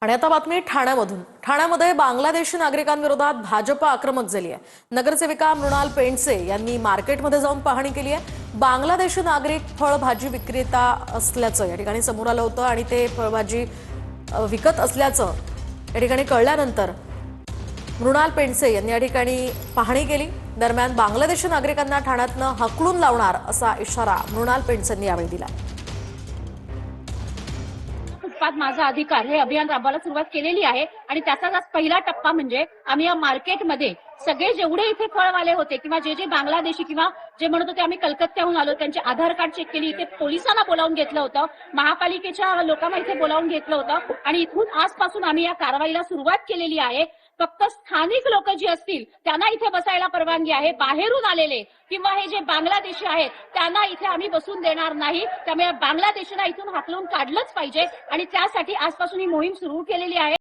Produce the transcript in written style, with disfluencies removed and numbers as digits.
आणि आता बातमी ठाण्यामधून। ठाण्यामध्ये बांगलादेशी नागरिकांविरोधात भाजप आक्रमक झाली आहे। नगरसेविका मृणाल पेंडसे यांनी मार्केटमध्ये जाऊन पाहणी केली आहे। बांगलादेशी नागरिक फळभाजी विक्रेता असल्याचं या ठिकाणी समोर आलं होतं आणि ते फळभाजी विकत असल्याचं या ठिकाणी कळल्यानंतर मृणाल पेंडसे यांनी या ठिकाणी पाहणी केली। दरम्यान बांगलादेशी नागरिकांना ठाण्यातनं हकलून लावणार असा इशारा मृणाल पेंडसेंनी यावेळी दिला। फुटपाथ माझा अधिकार हे अभियान राबवायला सुरुवात केलेली आहे आणि त्याचाच आज पहिला टप्पा म्हणजे आम्ही या मार्केटमध्ये सगळे जेवढे इथे फळवाले होते किंवा जे बांगलादेशी किंवा जे म्हणत होते आम्ही कलकत्त्याहून आलो त्यांचे आधार कार्ड चेक केली, इथे पोलिसांना बोलावून घेतलं होतं, महापालिकेच्या लोकांना इथे बोलावून घेतलं होतं आणि इथून आजपासून आम्ही या कारवाईला सुरुवात केलेली आहे। फक्त स्थानिक लोक जी असतील त्यांना इथे बसायला परवानगी आहे, बाहेरून आलेले किंवा हे जे बांगलादेशी आहेत त्यांना इथे आम्ही बसून देणार नाही। त्यामुळे बांगलादेशीला इथून हाकलून काढलंच पाहिजे आणि त्यासाठी आजपासून ही मोहीम सुरू केलेली आहे।